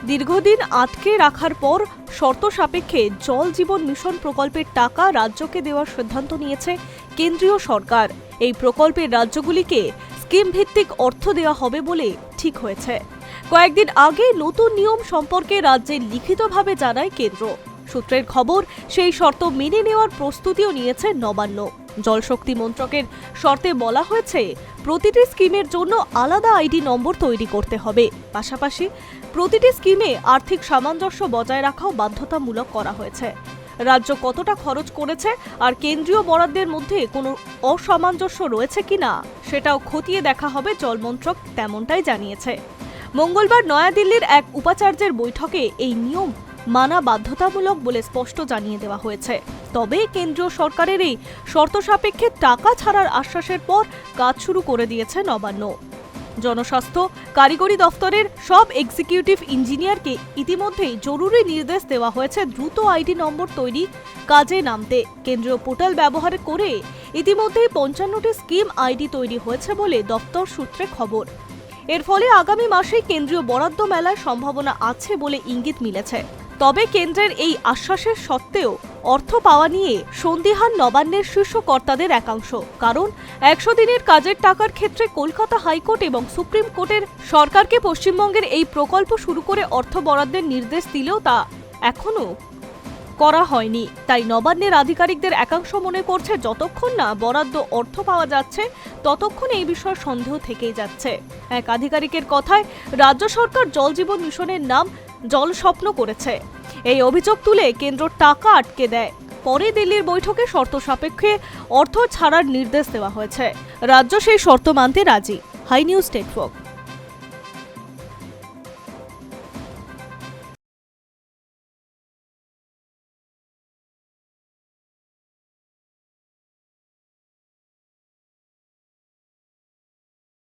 দীর্ঘদিন আটকে রাখার পর শর্ত সাপেক্ষে জল জীবন মিশন প্রকল্পের টাকা রাজ্যকে দেওয়ার সিদ্ধান্ত নিয়েছে কেন্দ্রীয় সরকার। এই প্রকল্পের রাজ্যগুলিকে স্কিম ভিত্তিক অর্থ দেওয়া হবে বলে ঠিক হয়েছে। কয়েকদিন আগে নতুন নিয়ম সম্পর্কে রাজ্যে লিখিতভাবে জানায় কেন্দ্র। সূত্রের খবর, সেই শর্ত মেনে নেওয়ার প্রস্তুতিও নিয়েছে নবান্ন। জলশক্তি মন্ত্রকের শর্তে বলা হয়েছে, প্রতিটি স্কিমের জন্য আলাদা আইডি নম্বর তৈরি করতে হবে। পাশাপাশি প্রতিটি স্কিমে আর্থিক সামঞ্জস্য বজায় রাখাও বাধ্যতামূলক করা হয়েছে। রাজ্য কতটা খরচ করেছে আর কেন্দ্রীয় বরাদ্দের মধ্যে কোনো অসামঞ্জস্য রয়েছে কিনা সেটাও খতিয়ে দেখা হবে, জলমন্ত্রক তেমনটাই জানিয়েছে। মঙ্গলবার নয়াদিল্লির এক উপাচার্যের বৈঠকে এই নিয়ম মানা বাধ্যতামূলক বলে স্পষ্ট জানিয়ে দেওয়া হয়েছে। তবে কেন্দ্রীয় সরকারের এই শর্ত সাপেক্ষে টাকা ছাড়ার আশ্বাসের পর কাজ শুরু করে দিয়েছে নবান্ন। জনস্বাস্থ্য কারিগরি দফতরের সব এক্সিকিউটিভ ইঞ্জিনিয়ারকে ইতিমধ্যেই জরুরি নির্দেশ দেওয়া হয়েছে দ্রুত আইডি নম্বর তৈরি কাজে নামতে। কেন্দ্রীয় পোর্টাল ব্যবহার করে ইতিমধ্যেই 55টি স্কিম আইডি তৈরি হয়েছে বলে দপ্তর সূত্রে খবর। এর ফলে আগামী মাসেই কেন্দ্রীয় বরাদ্দ মেলার সম্ভাবনা আছে বলে ইঙ্গিত মিলেছে। তবে কেন্দ্রের এই আশ্বাসের সত্ত্বেও অর্থ পাওয়া নিয়ে সন্দিহান নবান্নের শীর্ষ কর্তাদের একাংশ। কারণ 100 দিনের কাজের টাকার ক্ষেত্রে কলকাতা হাইকোর্ট এবং সুপ্রিম কোর্টের সরকারকে পশ্চিমবঙ্গের এই প্রকল্প শুরু করে অর্থ বরাদ্দের নির্দেশ দিলেও তা এখনো করা হয়নি। তাই নবান্নের আধিকারিকদের একাংশ মনে করছে, যতক্ষণ না বরাদ্দ অর্থ পাওয়া যাচ্ছে ততক্ষণ এই বিষয়ে সন্দেহ থেকেই যাচ্ছে। এক আধিকারিকের কথায়, রাজ্য সরকার জল জীবন মিশনের নাম জল স্বপ্ন করেছে। এই অভিযোগ তুলে কেন্দ্র টাকা আটকে দেয়। পরে দিল্লির বৈঠকে শর্ত সাপেক্ষে অর্থ ছাড়ার নির্দেশ দেওয়া হয়েছে। রাজ্য সেই শর্ত মানতে রাজি। Hi news network.